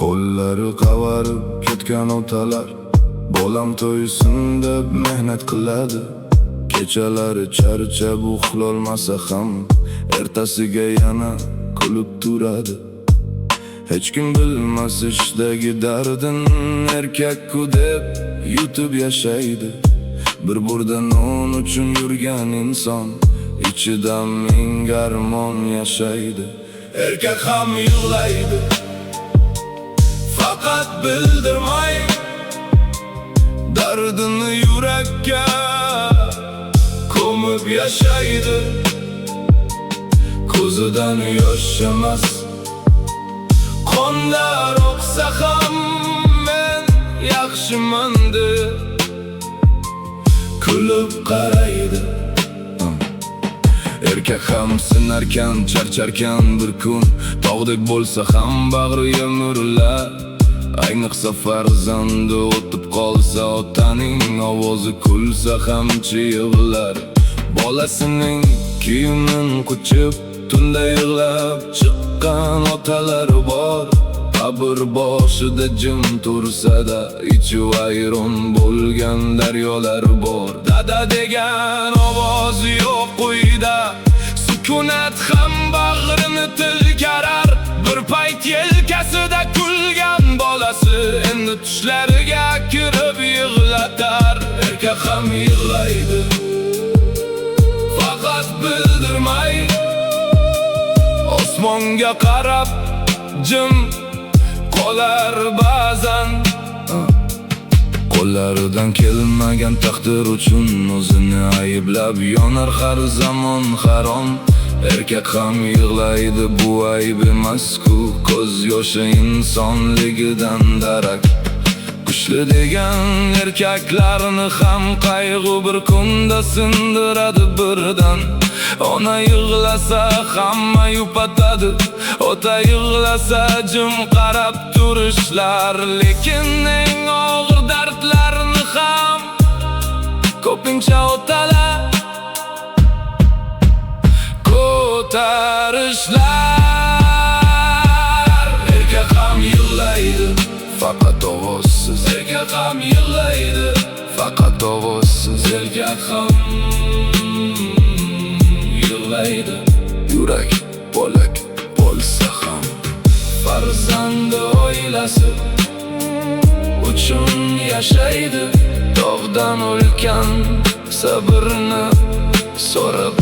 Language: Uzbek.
Qo'llari qavarib ketgan otalar bolam to'ysin deb mehnat qiladi. Kechalari charchab uxlolmasa ham ertasiga yana kulib turadi. Hech kim bilmas ishdagi dardin, erkak-ku deb yutib yashaydi. Bir burda non uchun yurgan inson ichidan ming armon yashaydi. Erkak ham yig'laydi, faqat bildirmay dardini yurakka ko'mib yashaydi. Ko'zidan yosh emas, qonlar oqsa ham men yaxshiman deb kulib qaraydi. Erkak ham sinarkan, charcharkan bir kun, tog'dek bo'lsa ham bag'ri yemirilar. Ayniqsa farzandi o'tib qolsa, otaning ovozi kulsa ham yig'lar. Bolasining kiyimin quchib tunda yig'lab chiqqan otalari bor. Qabr boshida jim tursa-da, ichi vayron bo'lgan daryolar bor. Dada degan ovoz yo'q quyida, sukunat ham bag'rini tilkarar. Bir payt yelkasida kulgan bolasi endi tushlariga kirib yig'latar. Erkak ham yig'laydi, faqat bildirmay osmonga qarab jim qolar ba'zan. Qo'llaridan kelmagan taqdir uchun o'zini ayblab yonar har zamon harom. Erkak ham yig'laydi, bu ayb emas-ku, ko'z yoshi insonligidan darak. Kuchli degan erkaklarni ham qayg'u bir kunda sindiradi birdan. Ona yig'lasa hamma yupatadi, ota yig'lasa jim qarab turishlar. Lekin eng og'ir dardlarni ham ko'pincha otalar ko'tarishlar. Erkak ham yig'laydi, faqat ovozsiz. Erkak ham yig'laydi, faqat ovozsiz. Erkak ham yig'laydi, yurak bo'lak bo'lsa ham. Farzandi oilasi uchun yashaydi, tog'dan ulkan sabrni so'rab.